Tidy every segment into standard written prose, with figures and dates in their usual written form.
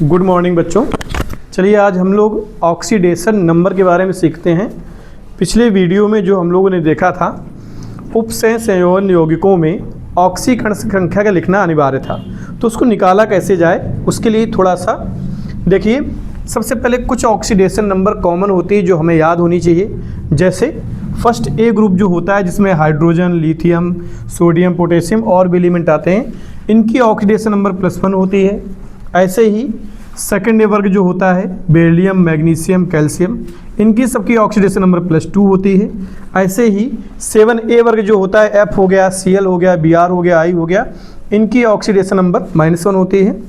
Good morning बच्चों। चलिए आज हम लोग ऑक्सीडेशन नंबर के बारे में सीखते हैं। पिछले वीडियो में जो हम लोगों ने देखा था उपसंयोजन यौगिकों में ऑक्सीकरण संख्या का लिखना अनिवार्य था, तो उसको निकाला कैसे जाए उसके लिए थोड़ा सा देखिए। सबसे पहले कुछ ऑक्सीडेशन नंबर कॉमन होती है जो हमें याद होनी चाहिए। जैसे फर्स्ट ए ग्रुप जो होता है जिसमें हाइड्रोजन, लिथियम, सोडियम, पोटेशियम और भी एलिमेंट आते हैं, इनकी ऑक्सीडेशन नंबर +1 होती है। ऐसे ही सेकेंड ए वर्ग जो होता है बेरिलियम, मैग्नीशियम, कैल्शियम, इनकी सबकी ऑक्सीडेशन नंबर +2 होती है। ऐसे ही 7A वर्ग जो होता है F हो गया, Cl हो गया, Br हो गया, I हो गया, इनकी ऑक्सीडेशन नंबर -1 होती है।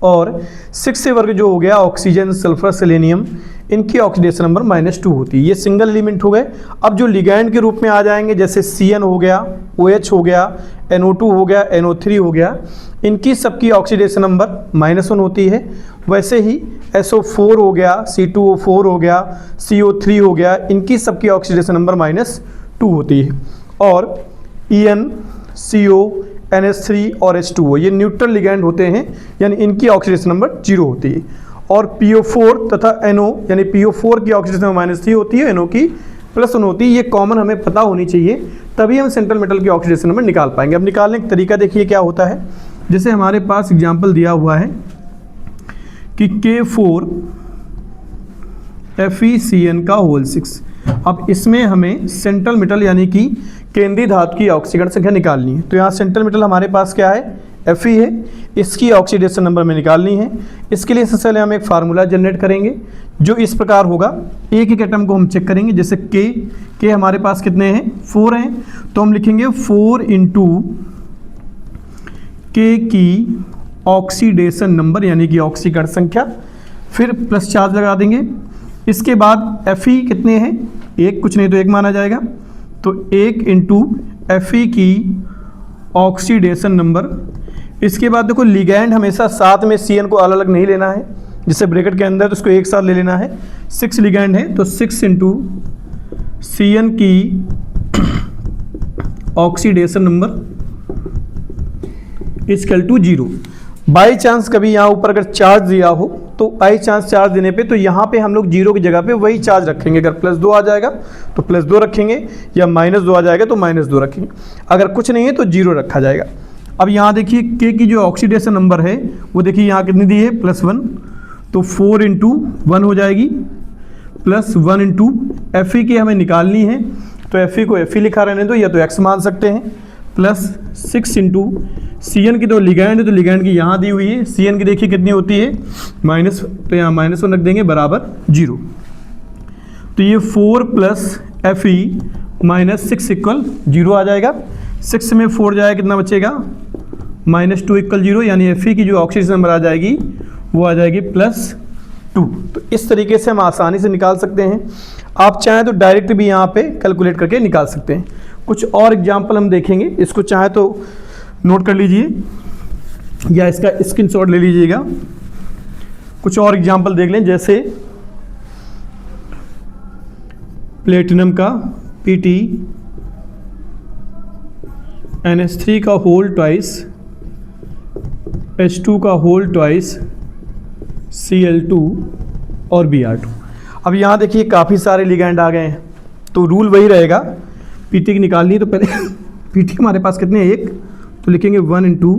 और 6A वर्ग जो हो गया ऑक्सीजन, सल्फर, सेलेनियम, इनकी ऑक्सीडेशन नंबर -2 होती है। ये सिंगल एलिमेंट हो गए। अब जो लिगैंड के रूप में आ जाएंगे जैसे Cn हो गया, OH हो गया, NO2 हो गया, NO3 हो गया, इनकी सबकी ऑक्सीडेशन नंबर -1 होती है। वैसे ही SO4 हो गया, C2O4 हो गया, CO3 हो गया, इनकी सबकी ऑक्सीडेशन नंबर -2 होती है। और En, CO, NH3 और H2O ये न्यूट्रल लिगैंड होते हैं, यानी इनकी ऑक्सीडेशन नंबर 0 होती है। और PO4 तथा NO यानी PO4 की ऑक्सीडेशन नंबर -3 होती है, NO की +1 होती है। ये कॉमन हमें पता होनी चाहिए, तभी हम सेंट्रल मेटल की ऑक्सीडेशन नंबर निकाल पाएंगे। अब निकालने का तरीका देखिए क्या होता है। जैसे हमारे पास एग्जाम्पल दिया हुआ है कि K4 FeCN का होल 6। अब इसमें हमें सेंट्रल मेटल यानी कि केंद्रीय धातु की ऑक्सीकरण संख्या निकालनी है। तो यहाँ सेंट्रल मेटल हमारे पास क्या है, Fe है, इसकी ऑक्सीडेशन नंबर में निकालनी है। इसके लिए सबसे पहले हम एक फार्मूला जनरेट करेंगे जो इस प्रकार होगा। एक एक एटम को हम चेक करेंगे। जैसे K हमारे पास कितने हैं, 4 हैं, तो हम लिखेंगे 4 इंटू K की ऑक्सीडेशन नंबर यानी कि ऑक्सीकरण संख्या, फिर प्लस चार्ज लगा देंगे। इसके बाद Fe कितने हैं, 1, कुछ नहीं तो 1 माना जाएगा, तो 1 इंटू Fe की ऑक्सीडेशन नंबर। इसके बाद देखो लिगैंड हमेशा साथ में Cn को अलग अलग नहीं लेना है, जैसे ब्रैकेट के अंदर तो उसको एक साथ ले लेना है। 6 लिगैंड है तो 6 इंटू Cn की oxidation number equal to 0। By chance कभी यहाँ ऊपर अगर चार्ज दिया हो तो बाई चांस चार्ज देने पे तो यहाँ पे हम लोग 0 की जगह पे वही चार्ज रखेंगे। अगर +2 आ जाएगा तो +2 रखेंगे, या -2 आ जाएगा तो -2 रखेंगे। अगर कुछ नहीं है तो 0 रखा जाएगा। अब यहाँ देखिए K की जो ऑक्सीडेशन नंबर है वो देखिए यहाँ कितनी दी है, +1, तो 4 इंटू 1 हो जाएगी, +1 इंटू Fe की हमें निकालनी है, तो Fe को Fe लिखा रहने दो, या तो X मान सकते हैं, +6 इंटू Cn की तो लिगैंड है तो लिगैंड की यहाँ दी हुई है, Cn की देखिए कितनी होती है माइनस, तो यहाँ -1 रख देंगे बराबर 0। तो ये 4 + Fe -6 = 0 आ जाएगा। 6 में 4 जाएगा कितना बचेगा, -2 = 0, यानी Fe की जो ऑक्सीजन नंबर आ जाएगी वो आ जाएगी +2। तो इस तरीके से हम आसानी से निकाल सकते हैं। आप चाहें तो डायरेक्ट भी यहाँ पे कैलकुलेट करके निकाल सकते हैं। कुछ और एग्जाम्पल हम देखेंगे, इसको चाहे तो नोट कर लीजिए या इसका स्क्रीनशॉट ले लीजिएगा। कुछ और एग्जाम्पल देख लें, जैसे प्लेटिनम का Pt, NH3 का होल ट्वाइस, H2 का होल ट्वाइस, Cl2 और Br2। अब यहाँ देखिए काफ़ी सारे लिगैंड आ गए हैं, तो रूल वही रहेगा। Pt की निकालनी है तो पहले Pt हमारे पास कितने हैं, 1, तो लिखेंगे 1 इंटू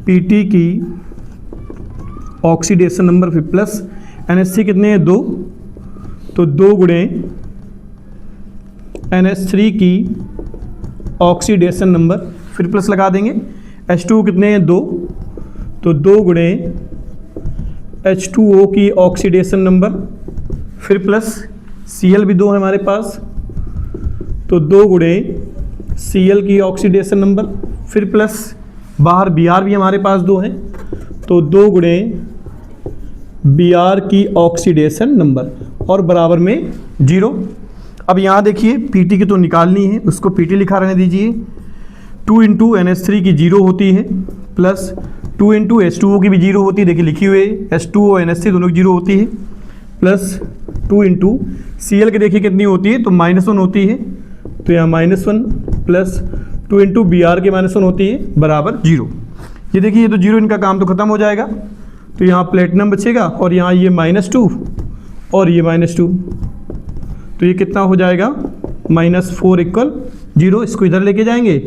Pt की ऑक्सीडेशन नंबर, फिर प्लस NH3 कितने हैं, 2, तो 2 गुणे NH3 की ऑक्सीडेशन नंबर, फिर प्लस लगा देंगे। H2 कितने हैं, 2, तो 2 गुणे H2O की ऑक्सीडेशन नंबर, फिर प्लस Cl भी 2 है हमारे पास, तो 2 गुणे Cl की ऑक्सीडेशन नंबर, फिर प्लस बाहर Br भी हमारे पास 2 है, तो 2 गुणे Br की ऑक्सीडेशन नंबर और बराबर में 0। अब यहाँ देखिए Pt की तो निकालनी है, उसको Pt लिखा रहने दीजिए। 2 इंटू NH3 की 0 होती है, प्लस 2 इंटू H2O की भी 0 होती है, देखिए लिखी हुई है, H2O NH3 दोनों की 0 होती है, प्लस 2 इंटू Cl की देखिए कितनी होती है, तो -1 होती है, तो यहाँ -1 प्लस 2 इंटू Br की -1 होती है बराबर 0। ये देखिए ये तो 0, इनका काम तो खत्म हो जाएगा। तो यहाँ प्लेटिनम बचेगा और यहाँ ये -2 और ये -2, तो ये कितना हो जाएगा -4 = 0। इसको इधर लेके जाएंगे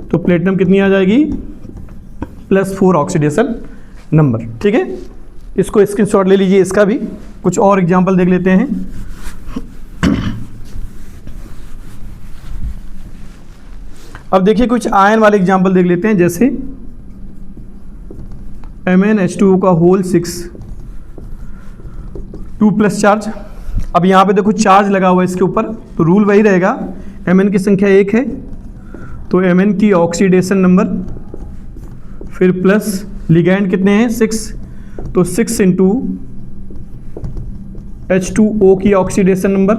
तो प्लेटिनम कितनी आ जाएगी +4 ऑक्सीडेशन नंबर। ठीक है, इसको स्क्रीनशॉट ले लीजिए। इसका भी कुछ और एग्जांपल देख लेते हैं। अब देखिए कुछ आयन वाले एग्जांपल देख लेते हैं, जैसे MnH2O का होल 6 2+ चार्ज। अब यहाँ पे देखो चार्ज लगा हुआ है इसके ऊपर, तो रूल वही रहेगा, Mn की संख्या 1 है तो Mn की ऑक्सीडेशन नंबर, फिर प्लस लिगैंड कितने हैं 6, तो 6 × H2O की ऑक्सीडेशन नंबर,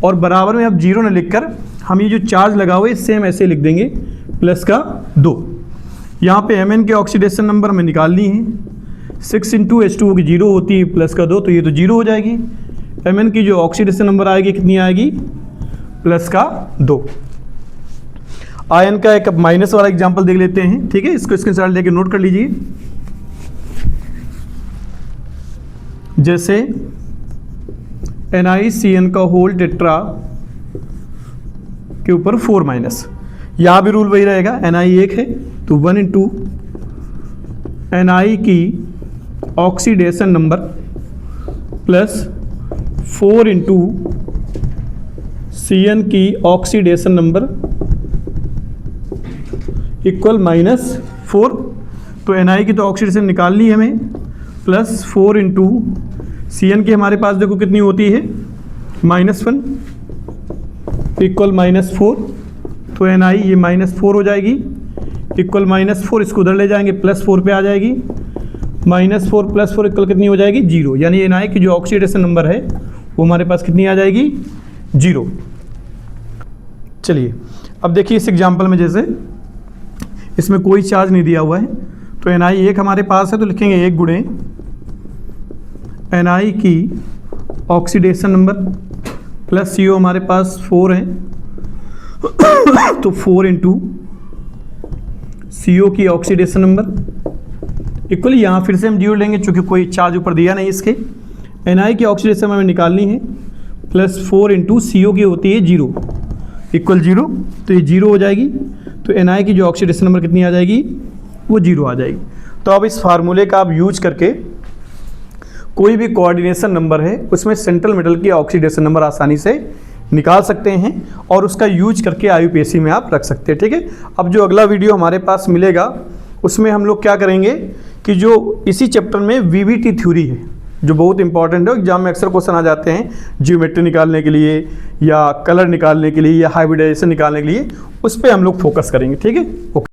और बराबर में अब 0 न लिखकर हम ये जो चार्ज लगा हुआ है सेम ऐसे लिख देंगे +2। यहाँ पे Mn के ऑक्सीडेशन नंबर में निकालनी है, 6 × H2O की 0 होती है +2, तो ये तो 0 हो जाएगी। Mn की जो ऑक्सीडेशन नंबर आएगी कितनी आएगी +2। आयन का एक माइनस वाला एग्जांपल देख लेते हैं। ठीक है, इसको स्क्रीनशॉट लेके नोट कर लीजिए। जैसे NiCN का होल टेट्रा के ऊपर 4-, यहाँ भी रूल वही रहेगा, Ni 1 है तो 1 × Ni की ऑक्सीडेशन नंबर प्लस 4 × Cn की ऑक्सीडेशन नंबर इक्वल -4। तो Ni की तो ऑक्सीडेशन निकालनी है हमें, +4 × Cn की हमारे पास देखो कितनी होती है -1 इक्वल -4, तो Ni ये -4 हो जाएगी इक्वल -4, इसको उधर ले जाएंगे +4 पे आ जाएगी, -4 + 4 इक्वल कितनी हो जाएगी 0, यानी Ni की जो ऑक्सीडेशन नंबर है वो हमारे पास कितनी आ जाएगी 0। चलिए अब देखिए इस एग्जांपल में, जैसे इसमें कोई चार्ज नहीं दिया हुआ है, तो Ni 1 हमारे पास है तो लिखेंगे 1 × Ni की ऑक्सीडेशन नंबर प्लस CO हमारे पास 4 है तो 4 × CO की ऑक्सीडेशन नंबर इक्वल, यहाँ फिर से हम 0 लेंगे चूँकि कोई चार्ज ऊपर दिया नहीं इसके। Ni की ऑक्सीडेशन हमें निकालनी है, +4 × CO की होती है 0 इक्वल 0, तो ये 0 हो जाएगी। तो Ni की जो ऑक्सीडेशन नंबर कितनी आ जाएगी वो 0 आ जाएगी। तो अब इस फार्मूले का आप यूज करके कोई भी कोऑर्डिनेशन नंबर है उसमें सेंट्रल मेटल की ऑक्सीडेशन नंबर आसानी से निकाल सकते हैं और उसका यूज करके IUPAC में आप रख सकते हैं। ठीक है, अब जो अगला वीडियो हमारे पास मिलेगा उसमें हम लोग क्या करेंगे कि जो इसी चैप्टर में VVT थ्योरी है जो बहुत इंपॉर्टेंट है, एग्जाम में अक्सर क्वेश्चन आ जाते हैं ज्योमेट्री निकालने के लिए या कलर निकालने के लिए या हाइब्रिडाइजेशन निकालने के लिए, उस पर हम लोग फोकस करेंगे। ठीक है, ओके।